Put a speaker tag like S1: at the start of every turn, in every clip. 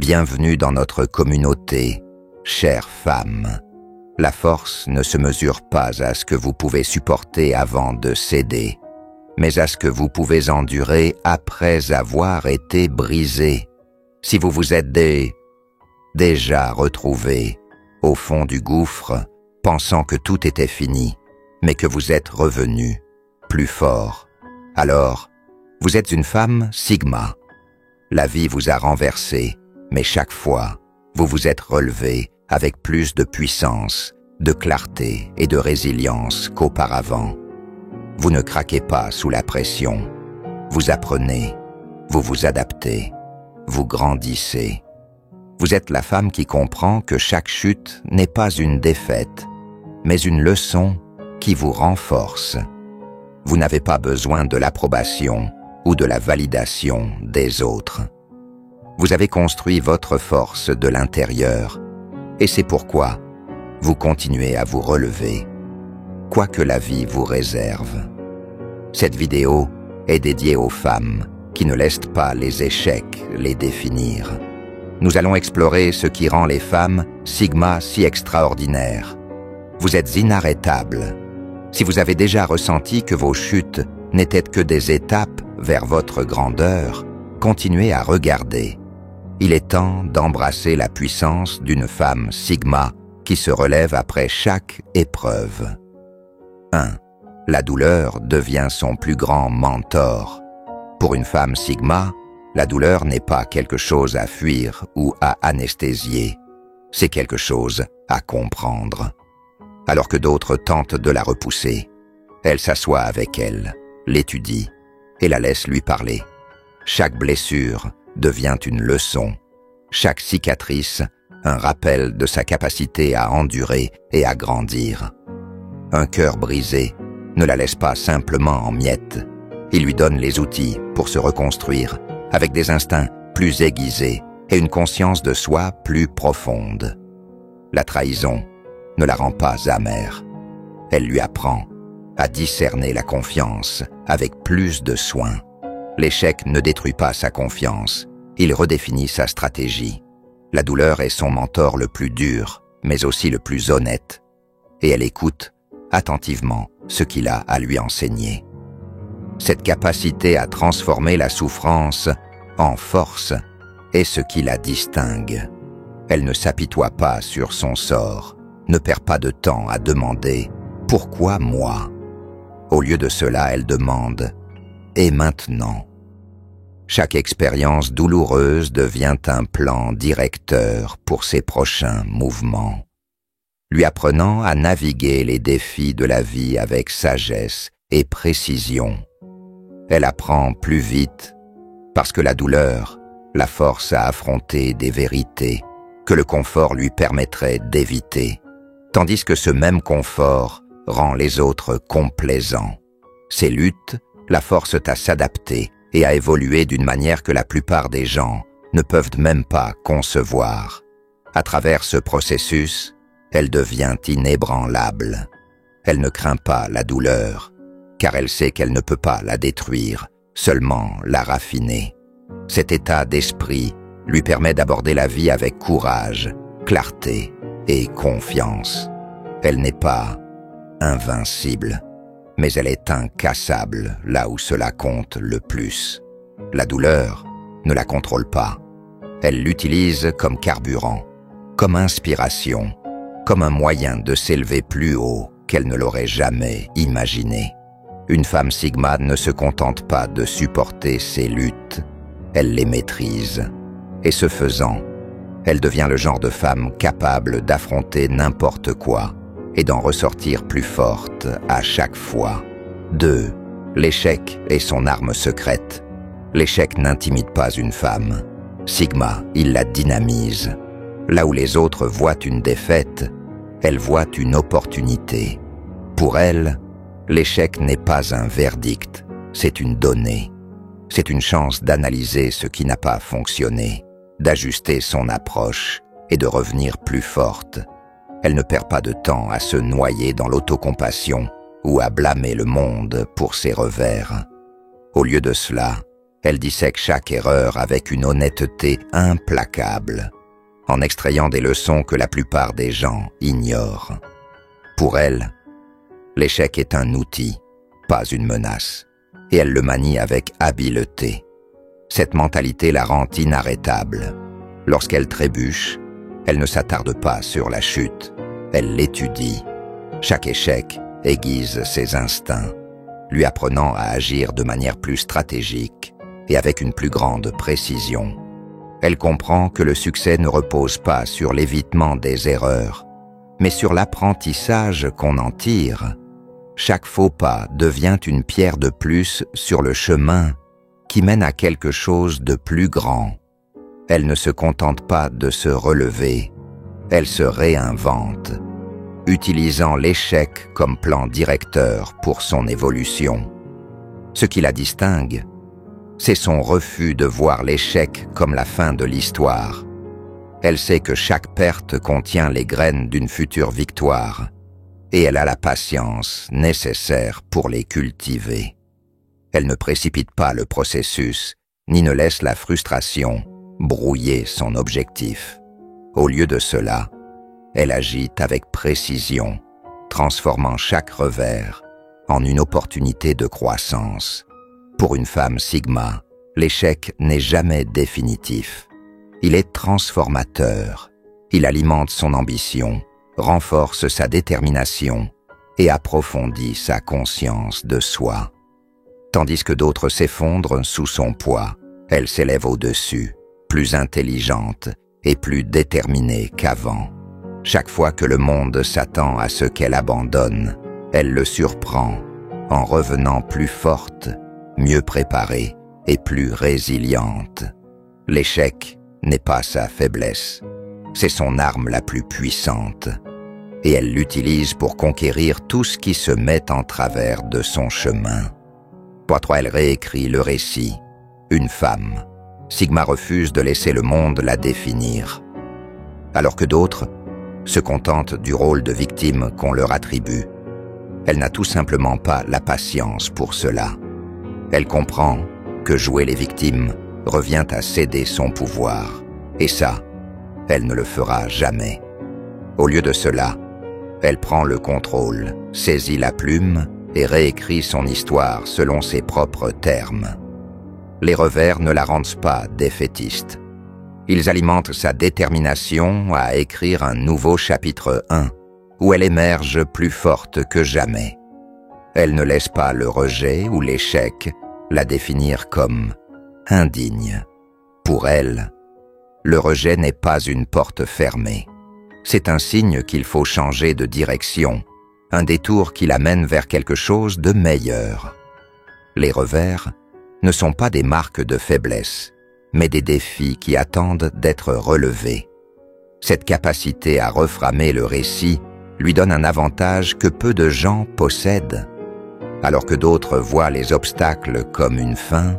S1: Bienvenue dans notre communauté, chère femme. La force ne se mesure pas à ce que vous pouvez supporter avant de céder, mais à ce que vous pouvez endurer après avoir été brisé. Si vous vous êtes déjà retrouvé au fond du gouffre, pensant que tout était fini, mais que vous êtes revenu plus fort, alors vous êtes une femme Sigma. La vie vous a renversé, mais chaque fois, vous vous êtes relevé avec plus de puissance, de clarté et de résilience qu'auparavant. Vous ne craquez pas sous la pression. Vous apprenez, vous vous adaptez, vous grandissez. Vous êtes la femme qui comprend que chaque chute n'est pas une défaite, mais une leçon qui vous renforce. Vous n'avez pas besoin de l'approbation ou de la validation des autres. Vous avez construit votre force de l'intérieur, et c'est pourquoi vous continuez à vous relever, quoi que la vie vous réserve. Cette vidéo est dédiée aux femmes qui ne laissent pas les échecs les définir. Nous allons explorer ce qui rend les femmes Sigma si extraordinaires. Vous êtes inarrêtables. Si vous avez déjà ressenti que vos chutes n'étaient que des étapes vers votre grandeur, continuez à regarder. Il est temps d'embrasser la puissance d'une femme Sigma qui se relève après chaque épreuve. 1. La douleur devient son plus grand mentor. Pour une femme Sigma, la douleur n'est pas quelque chose à fuir ou à anesthésier. C'est quelque chose à comprendre. Alors que d'autres tentent de la repousser, elle s'assoit avec elle, l'étudie et la laisse lui parler. Chaque blessure devient une leçon, chaque cicatrice un rappel de sa capacité à endurer et à grandir. Un cœur brisé ne la laisse pas simplement en miettes, il lui donne les outils pour se reconstruire avec des instincts plus aiguisés et une conscience de soi plus profonde. La trahison ne la rend pas amère, elle lui apprend à discerner la confiance avec plus de soin. L'échec ne détruit pas sa confiance, il redéfinit sa stratégie. La douleur est son mentor le plus dur, mais aussi le plus honnête, et elle écoute attentivement ce qu'il a à lui enseigner. Cette capacité à transformer la souffrance en force est ce qui la distingue. Elle ne s'apitoie pas sur son sort, ne perd pas de temps à demander « Pourquoi moi ?» Au lieu de cela, elle demande « Et maintenant ?» Chaque expérience douloureuse devient un plan directeur pour ses prochains mouvements, lui apprenant à naviguer les défis de la vie avec sagesse et précision. Elle apprend plus vite parce que la douleur la force à affronter des vérités que le confort lui permettrait d'éviter, tandis que ce même confort rend les autres complaisants. Ces luttes la forcent à s'adapter et à évoluer d'une manière que la plupart des gens ne peuvent même pas concevoir. À travers ce processus, elle devient inébranlable. Elle ne craint pas la douleur, car elle sait qu'elle ne peut pas la détruire, seulement la raffiner. Cet état d'esprit lui permet d'aborder la vie avec courage, clarté et confiance. Elle n'est pas invincible, mais elle est incassable là où cela compte le plus. La douleur ne la contrôle pas. Elle l'utilise comme carburant, comme inspiration, comme un moyen de s'élever plus haut qu'elle ne l'aurait jamais imaginé. Une femme Sigma ne se contente pas de supporter ses luttes, elle les maîtrise. Et ce faisant, elle devient le genre de femme capable d'affronter n'importe quoi et d'en ressortir plus forte à chaque fois. 2. L'échec est son arme secrète. L'échec n'intimide pas une femme. Sigma, il la dynamise. Là où les autres voient une défaite, elle voit une opportunité. Pour elle, l'échec n'est pas un verdict, c'est une donnée. C'est une chance d'analyser ce qui n'a pas fonctionné, d'ajuster son approche et de revenir plus forte. Elle ne perd pas de temps à se noyer dans l'autocompassion ou à blâmer le monde pour ses revers. Au lieu de cela, Elle dissèque chaque erreur avec une honnêteté implacable, en extrayant des leçons que la plupart des gens ignorent. Pour elle, l'échec est un outil, pas une menace, et elle le manie avec habileté. Cette mentalité la rend inarrêtable. Lorsqu'elle trébuche, elle ne s'attarde pas sur la chute, elle l'étudie. Chaque échec aiguise ses instincts, lui apprenant à agir de manière plus stratégique et avec une plus grande précision. Elle comprend que le succès ne repose pas sur l'évitement des erreurs, mais sur l'apprentissage qu'on en tire. Chaque faux pas devient une pierre de plus sur le chemin qui mène à quelque chose de plus grand. Elle ne se contente pas de se relever, elle se réinvente, utilisant l'échec comme plan directeur pour son évolution. Ce qui la distingue, c'est son refus de voir l'échec comme la fin de l'histoire. Elle sait que chaque perte contient les graines d'une future victoire, et elle a la patience nécessaire pour les cultiver. Elle ne précipite pas le processus, ni ne laisse la frustration brouiller son objectif. Au lieu de cela, elle agit avec précision, transformant chaque revers en une opportunité de croissance. Pour une femme Sigma, l'échec n'est jamais définitif. Il est transformateur. Il alimente son ambition, renforce sa détermination et approfondit sa conscience de soi. Tandis que d'autres s'effondrent sous son poids, elle s'élève au-dessus, plus intelligente et plus déterminée qu'avant. Chaque fois que le monde s'attend à ce qu'elle abandonne, elle le surprend en revenant plus forte, mieux préparée et plus résiliente. L'échec n'est pas sa faiblesse, c'est son arme la plus puissante, et elle l'utilise pour conquérir tout ce qui se met en travers de son chemin. Elle réécrit le récit. Une femme. Sigma refuse de laisser le monde la définir. Alors que d'autres se contentent du rôle de victime qu'on leur attribue. Elle n'a tout simplement pas la patience pour cela. Elle comprend que jouer les victimes revient à céder son pouvoir. Et ça, elle ne le fera jamais. Au lieu de cela, elle prend le contrôle, saisit la plume et réécrit son histoire selon ses propres termes. Les revers ne la rendent pas défaitiste. Ils alimentent sa détermination à écrire un nouveau chapitre 1, où elle émerge plus forte que jamais. Elle ne laisse pas le rejet ou l'échec la définir comme indigne. Pour elle, le rejet n'est pas une porte fermée. C'est un signe qu'il faut changer de direction, un détour qui l'amène vers quelque chose de meilleur. Les revers ne sont pas des marques de faiblesse, mais des défis qui attendent d'être relevés. Cette capacité à reframer le récit lui donne un avantage que peu de gens possèdent. Alors que d'autres voient les obstacles comme une fin,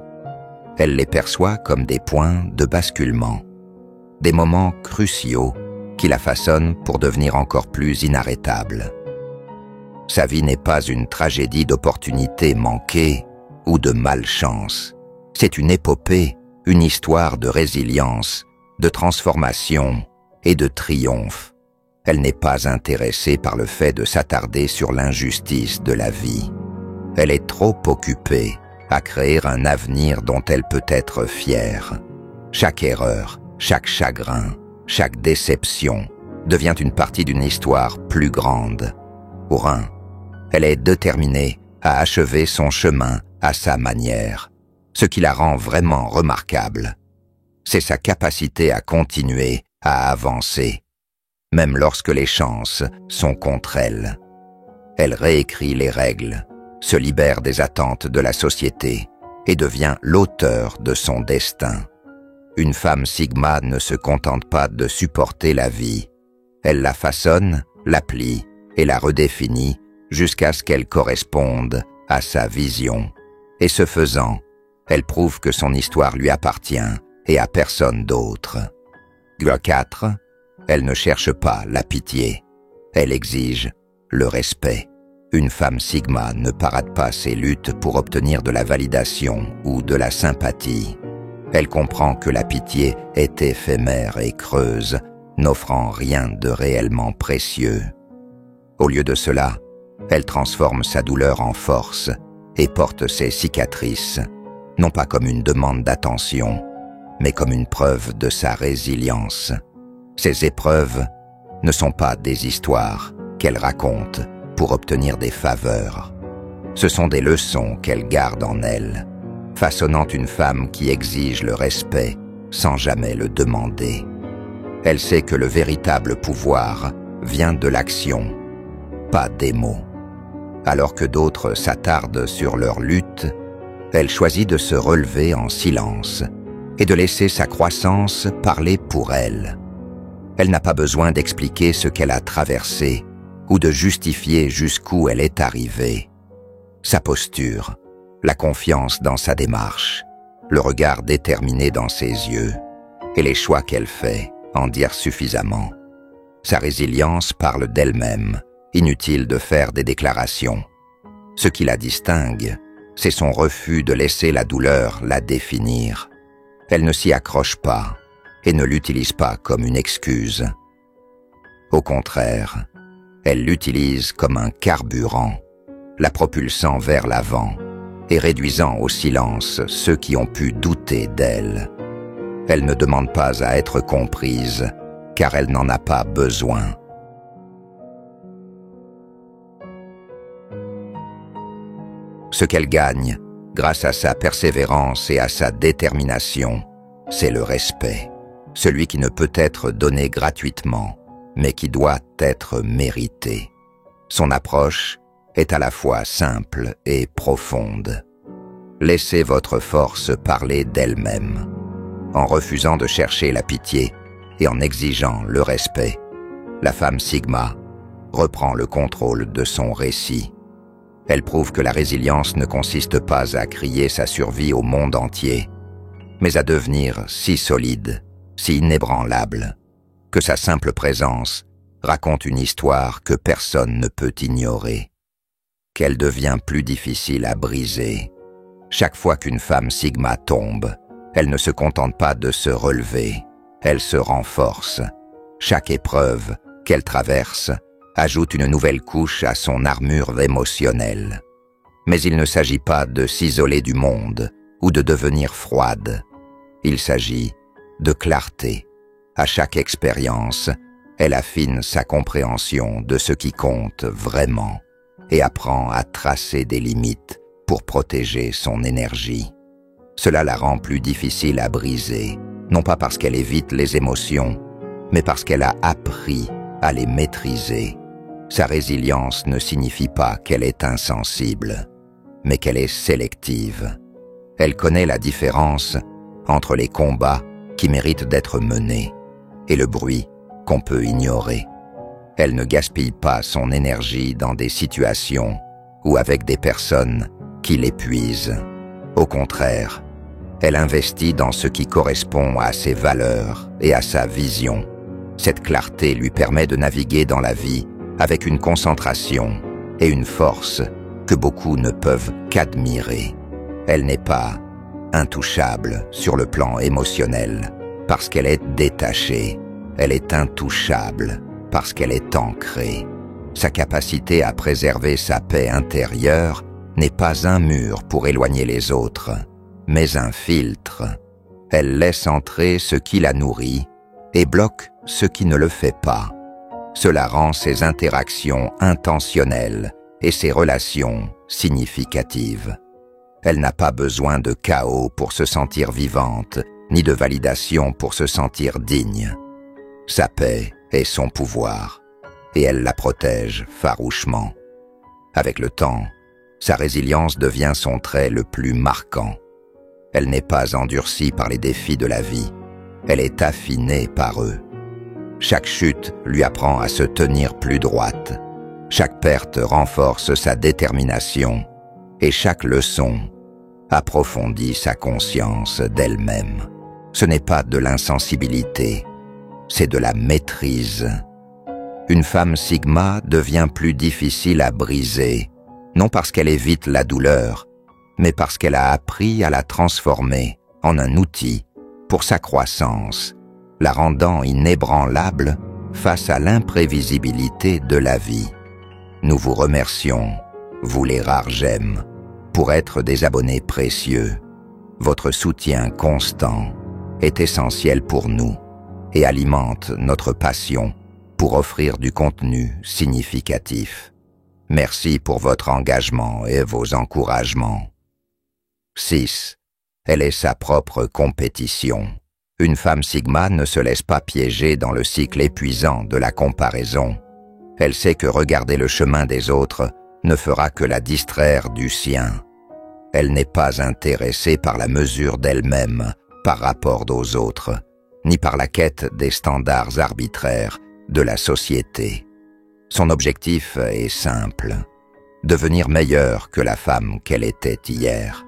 S1: elle les perçoit comme des points de basculement, des moments cruciaux qui la façonnent pour devenir encore plus inarrêtable. Sa vie n'est pas une tragédie d'opportunités manquées ou de malchance. C'est une épopée, une histoire de résilience, de transformation et de triomphe. Elle n'est pas intéressée par le fait de s'attarder sur l'injustice de la vie. Elle est trop occupée à créer un avenir dont elle peut être fière. Chaque erreur, chaque chagrin, chaque déception devient une partie d'une histoire plus grande. Pour un, elle est déterminée à achever son chemin à sa manière. Ce qui la rend vraiment remarquable, c'est sa capacité à continuer, à avancer, même lorsque les chances sont contre elle. Elle réécrit les règles, se libère des attentes de la société et devient l'auteur de son destin. Une femme Sigma ne se contente pas de supporter la vie. Elle la façonne, la plie et la redéfinit jusqu'à ce qu'elle corresponde à sa vision. Et ce faisant, elle prouve que son histoire lui appartient et à personne d'autre. 4. Elle ne cherche pas la pitié. Elle exige le respect. Une femme Sigma ne parade pas ses luttes pour obtenir de la validation ou de la sympathie. Elle comprend que la pitié est éphémère et creuse, n'offrant rien de réellement précieux. Au lieu de cela, elle transforme sa douleur en force et porte ses cicatrices, non pas comme une demande d'attention, mais comme une preuve de sa résilience. Ces épreuves ne sont pas des histoires qu'elle raconte pour obtenir des faveurs. Ce sont des leçons qu'elle garde en elle, façonnant une femme qui exige le respect sans jamais le demander. Elle sait que le véritable pouvoir vient de l'action, pas des mots. Alors que d'autres s'attardent sur leur lutte, elle choisit de se relever en silence et de laisser sa croissance parler pour elle. Elle n'a pas besoin d'expliquer ce qu'elle a traversé ou de justifier jusqu'où elle est arrivée. Sa posture, la confiance dans sa démarche, le regard déterminé dans ses yeux et les choix qu'elle fait en dire suffisamment. Sa résilience parle d'elle-même, inutile de faire des déclarations. Ce qui la distingue, c'est son refus de laisser la douleur la définir. Elle ne s'y accroche pas et ne l'utilise pas comme une excuse. Au contraire, elle l'utilise comme un carburant, la propulsant vers l'avant et réduisant au silence ceux qui ont pu douter d'elle. Elle ne demande pas à être comprise, car elle n'en a pas besoin. Ce qu'elle gagne, grâce à sa persévérance et à sa détermination, c'est le respect, celui qui ne peut être donné gratuitement, mais qui doit être mérité. Son approche est à la fois simple et profonde. Laissez votre force parler d'elle-même. En refusant de chercher la pitié et en exigeant le respect, la femme Sigma reprend le contrôle de son récit. Elle prouve que la résilience ne consiste pas à crier sa survie au monde entier, mais à devenir si solide, si inébranlable, que sa simple présence raconte une histoire que personne ne peut ignorer, qu'elle devient plus difficile à briser. Chaque fois qu'une femme Sigma tombe, elle ne se contente pas de se relever, elle se renforce. Chaque épreuve qu'elle traverse ajoute une nouvelle couche à son armure émotionnelle. Mais il ne s'agit pas de s'isoler du monde ou de devenir froide. Il s'agit de clarté. À chaque expérience, elle affine sa compréhension de ce qui compte vraiment et apprend à tracer des limites pour protéger son énergie. Cela la rend plus difficile à briser, non pas parce qu'elle évite les émotions, mais parce qu'elle a appris à les maîtriser. Sa résilience ne signifie pas qu'elle est insensible, mais qu'elle est sélective. Elle connaît la différence entre les combats qui méritent d'être menés et le bruit qu'on peut ignorer. Elle ne gaspille pas son énergie dans des situations ou avec des personnes qui l'épuisent. Au contraire, elle investit dans ce qui correspond à ses valeurs et à sa vision. Cette clarté lui permet de naviguer dans la vie avec une concentration et une force que beaucoup ne peuvent qu'admirer. Elle n'est pas intouchable sur le plan émotionnel parce qu'elle est détachée. Elle est intouchable parce qu'elle est ancrée. Sa capacité à préserver sa paix intérieure n'est pas un mur pour éloigner les autres, mais un filtre. Elle laisse entrer ce qui la nourrit et bloque ce qui ne le fait pas. Cela rend ses interactions intentionnelles et ses relations significatives. Elle n'a pas besoin de chaos pour se sentir vivante, ni de validation pour se sentir digne. Sa paix est son pouvoir, et elle la protège farouchement. Avec le temps, sa résilience devient son trait le plus marquant. Elle n'est pas endurcie par les défis de la vie, elle est affinée par eux. Chaque chute lui apprend à se tenir plus droite. Chaque perte renforce sa détermination et chaque leçon approfondit sa conscience d'elle-même. Ce n'est pas de l'insensibilité, c'est de la maîtrise. Une femme sigma devient plus difficile à briser, non parce qu'elle évite la douleur, mais parce qu'elle a appris à la transformer en un outil pour sa croissance, la rendant inébranlable face à l'imprévisibilité de la vie. Nous vous remercions, vous les rares gemmes, pour être des abonnés précieux. Votre soutien constant est essentiel pour nous et alimente notre passion pour offrir du contenu significatif. Merci pour votre engagement et vos encouragements. 6. Elle est sa propre compétition. Une femme sigma ne se laisse pas piéger dans le cycle épuisant de la comparaison. Elle sait que regarder le chemin des autres ne fera que la distraire du sien. Elle n'est pas intéressée par la mesure d'elle-même par rapport aux autres, ni par la quête des standards arbitraires de la société. Son objectif est simple, devenir meilleure que la femme qu'elle était hier.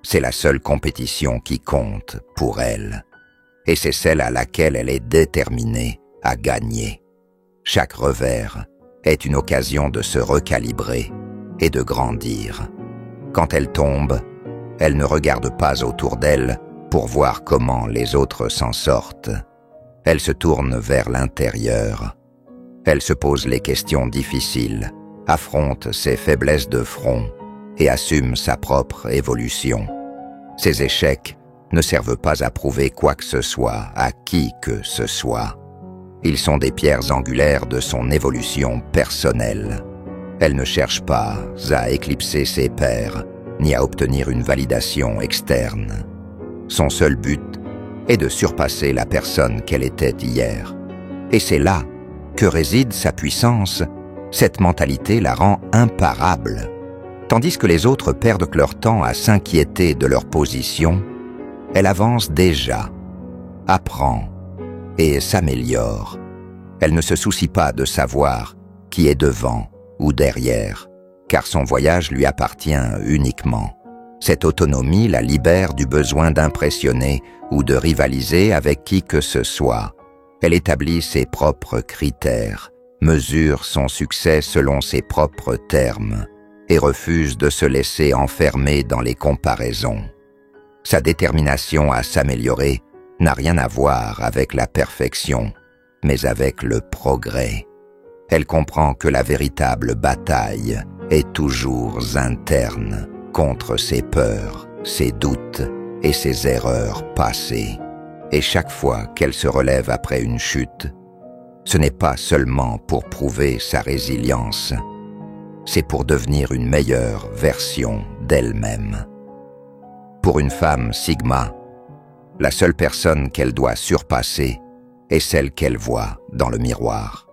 S1: C'est la seule compétition qui compte pour elle, et c'est celle à laquelle elle est déterminée à gagner. Chaque revers est une occasion de se recalibrer et de grandir. Quand elle tombe, elle ne regarde pas autour d'elle pour voir comment les autres s'en sortent. Elle se tourne vers l'intérieur. Elle se pose les questions difficiles, affronte ses faiblesses de front et assume sa propre évolution. Ses échecs ne servent pas à prouver quoi que ce soit à qui que ce soit. Ils sont des pierres angulaires de son évolution personnelle. Elle ne cherche pas à éclipser ses pairs, ni à obtenir une validation externe. Son seul but est de surpasser la personne qu'elle était hier. Et c'est là que réside sa puissance. Cette mentalité la rend imparable. Tandis que les autres perdent leur temps à s'inquiéter de leur position, elle avance déjà, apprend et s'améliore. Elle ne se soucie pas de savoir qui est devant ou derrière, car son voyage lui appartient uniquement. Cette autonomie la libère du besoin d'impressionner ou de rivaliser avec qui que ce soit. Elle établit ses propres critères, mesure son succès selon ses propres termes et refuse de se laisser enfermer dans les comparaisons. Sa détermination à s'améliorer n'a rien à voir avec la perfection, mais avec le progrès. Elle comprend que la véritable bataille est toujours interne, contre ses peurs, ses doutes et ses erreurs passées. Et chaque fois qu'elle se relève après une chute, ce n'est pas seulement pour prouver sa résilience, c'est pour devenir une meilleure version d'elle-même. Pour une femme sigma, la seule personne qu'elle doit surpasser est celle qu'elle voit dans le miroir.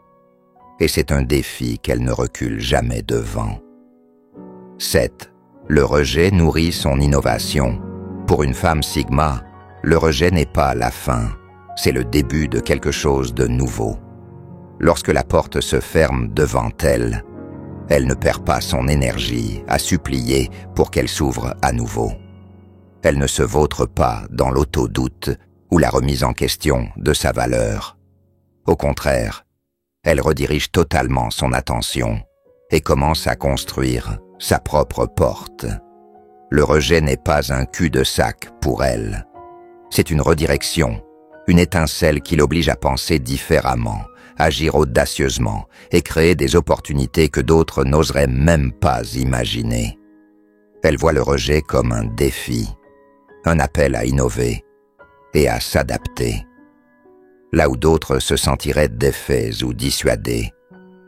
S1: Et c'est un défi qu'elle ne recule jamais devant. 7. Le rejet nourrit son innovation. Pour une femme sigma, le rejet n'est pas la fin, c'est le début de quelque chose de nouveau. Lorsque la porte se ferme devant elle, elle ne perd pas son énergie à supplier pour qu'elle s'ouvre à nouveau. Elle ne se vautre pas dans l'auto-doute ou la remise en question de sa valeur. Au contraire, elle redirige totalement son attention et commence à construire sa propre porte. Le rejet n'est pas un cul-de-sac pour elle. C'est une redirection, une étincelle qui l'oblige à penser différemment, agir audacieusement et créer des opportunités que d'autres n'oseraient même pas imaginer. Elle voit le rejet comme un défi, un appel à innover et à s'adapter. Là où d'autres se sentiraient défaits ou dissuadés,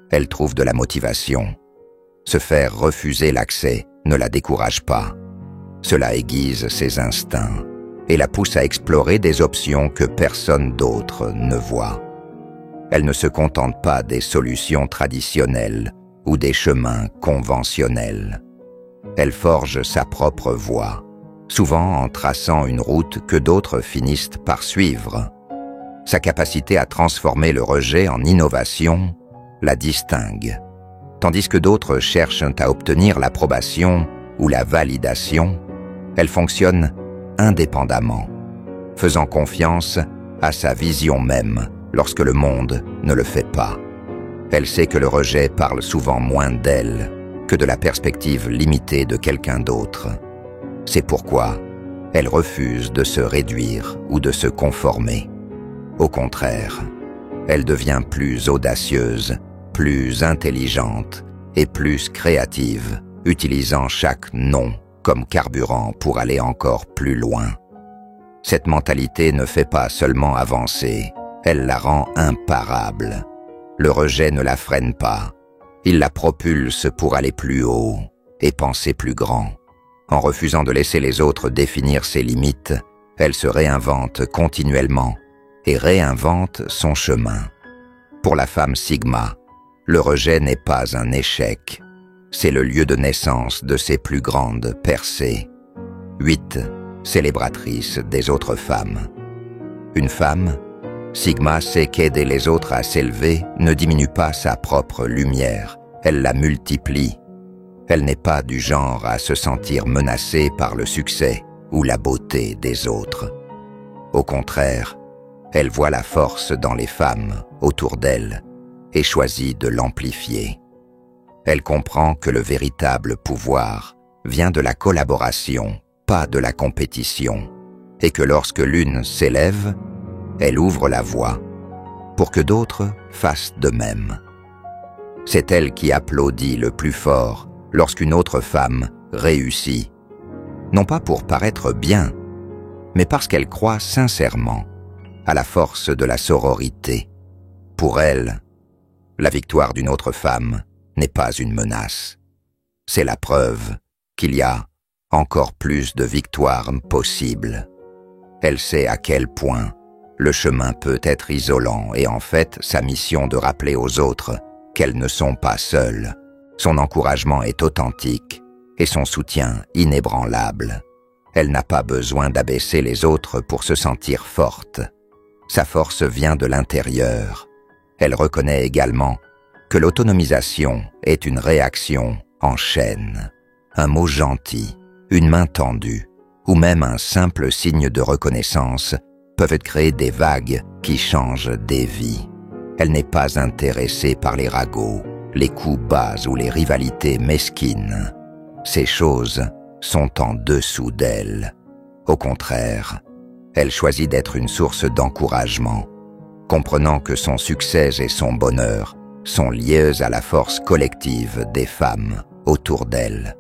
S1: elle trouve de la motivation. Se faire refuser l'accès ne la décourage pas. Cela aiguise ses instincts et la pousse à explorer des options que personne d'autre ne voit. Elle ne se contente pas des solutions traditionnelles ou des chemins conventionnels. Elle forge sa propre voie, souvent en traçant une route que d'autres finissent par suivre. Sa capacité à transformer le rejet en innovation la distingue, tandis que d'autres cherchent à obtenir l'approbation ou la validation. Elle fonctionne indépendamment, faisant confiance à sa vision même lorsque le monde ne le fait pas. Elle sait que le rejet parle souvent moins d'elle que de la perspective limitée de quelqu'un d'autre. C'est pourquoi elle refuse de se réduire ou de se conformer. Au contraire, elle devient plus audacieuse, plus intelligente et plus créative, utilisant chaque non comme carburant pour aller encore plus loin. Cette mentalité ne fait pas seulement avancer, elle la rend imparable. Le rejet ne la freine pas, il la propulse pour aller plus haut et penser plus grand. En refusant de laisser les autres définir ses limites, elle se réinvente continuellement et réinvente son chemin. Pour la femme Sigma, le rejet n'est pas un échec, c'est le lieu de naissance de ses plus grandes percées. 8. Célébratrice des autres femmes. Une femme, Sigma sait qu'aider les autres à s'élever ne diminue pas sa propre lumière, elle la multiplie. Elle n'est pas du genre à se sentir menacée par le succès ou la beauté des autres. Au contraire, elle voit la force dans les femmes autour d'elle et choisit de l'amplifier. Elle comprend que le véritable pouvoir vient de la collaboration, pas de la compétition, et que lorsque l'une s'élève, elle ouvre la voie pour que d'autres fassent de même. C'est elle qui applaudit le plus fort lorsqu'une autre femme réussit, non pas pour paraître bien, mais parce qu'elle croit sincèrement à la force de la sororité. Pour elle, la victoire d'une autre femme n'est pas une menace. C'est la preuve qu'il y a encore plus de victoires possibles. Elle sait à quel point le chemin peut être isolant et en fait sa mission de rappeler aux autres qu'elles ne sont pas seules. Son encouragement est authentique et son soutien inébranlable. Elle n'a pas besoin d'abaisser les autres pour se sentir forte. Sa force vient de l'intérieur. Elle reconnaît également que l'autonomisation est une réaction en chaîne. Un mot gentil, une main tendue, ou même un simple signe de reconnaissance peuvent créer des vagues qui changent des vies. Elle n'est pas intéressée par les ragots, les coups bas ou les rivalités mesquines. Ces choses sont en dessous d'elle. Au contraire, elle choisit d'être une source d'encouragement, comprenant que son succès et son bonheur sont liés à la force collective des femmes autour d'elle.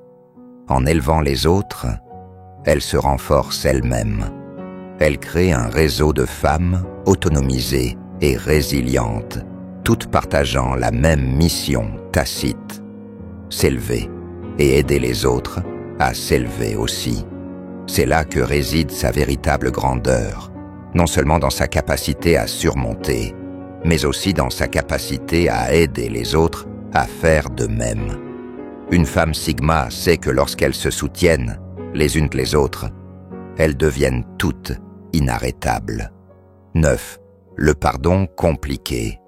S1: En élevant les autres, elle se renforce elle-même. Elle crée un réseau de femmes autonomisées et résilientes, toutes partageant la même mission tacite, s'élever et aider les autres à s'élever aussi. C'est là que réside sa véritable grandeur, non seulement dans sa capacité à surmonter, mais aussi dans sa capacité à aider les autres à faire de même. Une femme Sigma sait que lorsqu'elles se soutiennent, les unes que les autres, elles deviennent toutes inarrêtables. 9. Le pardon compliqué.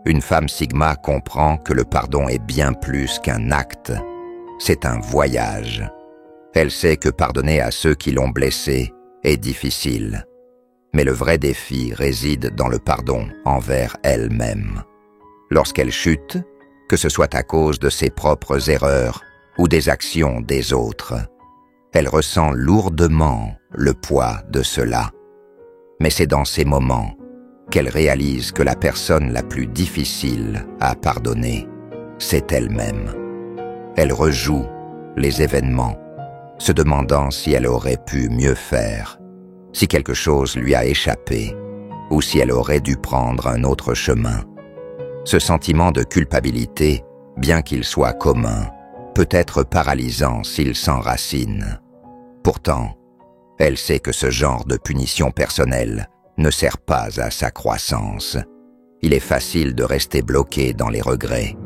S1: Une femme Sigma comprend que le pardon est bien plus qu'un acte. C'est un voyage. Elle sait que pardonner à ceux qui l'ont blessée est difficile. Mais le vrai défi réside dans le pardon envers elle-même. Lorsqu'elle chute, que ce soit à cause de ses propres erreurs ou des actions des autres, elle ressent lourdement le poids de cela. Mais c'est dans ces moments qu'elle réalise que la personne la plus difficile à pardonner, c'est elle-même. Elle rejoue les événements, se demandant si elle aurait pu mieux faire, si quelque chose lui a échappé, ou si elle aurait dû prendre un autre chemin. Ce sentiment de culpabilité, bien qu'il soit commun, peut être paralysant s'il s'enracine. Pourtant, elle sait que ce genre de punition personnelle ne sert pas à sa croissance. Il est facile de rester bloqué dans les regrets,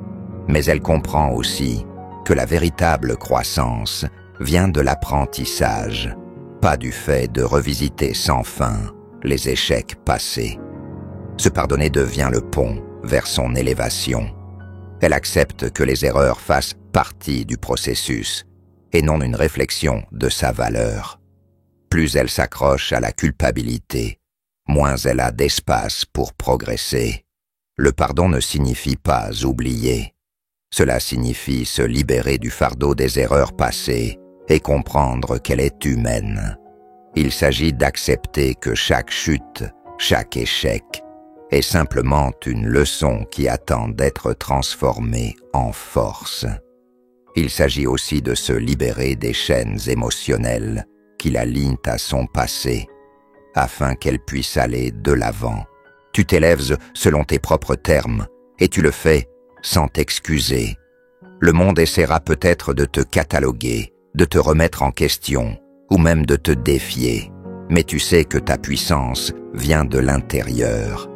S1: mais elle comprend aussi que la véritable croissance vient de l'apprentissage, pas du fait de revisiter sans fin les échecs passés. Se pardonner devient le pont vers son élévation. Elle accepte que les erreurs fassent partie du processus et non une réflexion de sa valeur. Plus elle s'accroche à la culpabilité, moins elle a d'espace pour progresser. Le pardon ne signifie pas oublier. Cela signifie se libérer du fardeau des erreurs passées et comprendre qu'elle est humaine. Il s'agit d'accepter que chaque chute, chaque échec, est simplement une leçon qui attend d'être transformée en force. Il s'agit aussi de se libérer des chaînes émotionnelles qui la lignent à son passé, afin qu'elle puisse aller de l'avant. Tu t'élèves selon tes propres termes, et tu le fais sans t'excuser. Le monde essaiera peut-être de te cataloguer, de te remettre en question, ou même de te défier. Mais tu sais que ta puissance vient de l'intérieur,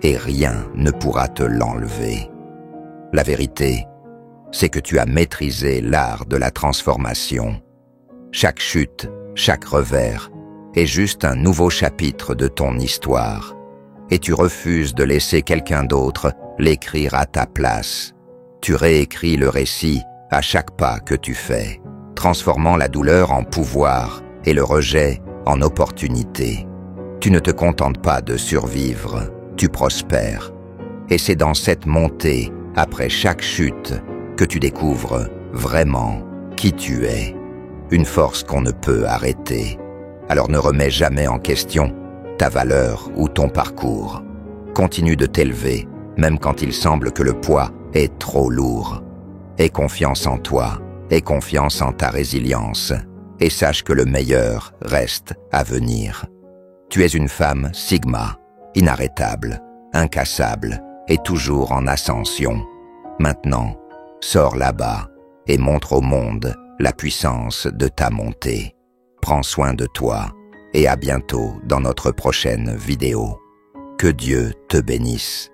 S1: et rien ne pourra te l'enlever. La vérité, c'est que tu as maîtrisé l'art de la transformation. Chaque chute, chaque revers, est juste un nouveau chapitre de ton histoire, et tu refuses de laisser quelqu'un d'autre l'écrire à ta place. Tu réécris le récit à chaque pas que tu fais, transformant la douleur en pouvoir et le rejet en opportunité. Tu ne te contentes pas de survivre, tu prospères. Et c'est dans cette montée, après chaque chute, que tu découvres vraiment qui tu es. Une force qu'on ne peut arrêter. Alors ne remets jamais en question ta valeur ou ton parcours. Continue de t'élever, même quand il semble que le poids est trop lourd. Aie confiance en toi, aie confiance en ta résilience, et sache que le meilleur reste à venir. Tu es une femme Sigma, inarrêtable, incassable et toujours en ascension. Maintenant, sors là-bas et montre au monde la puissance de ta montée. Prends soin de toi et à bientôt dans notre prochaine vidéo. Que Dieu te bénisse.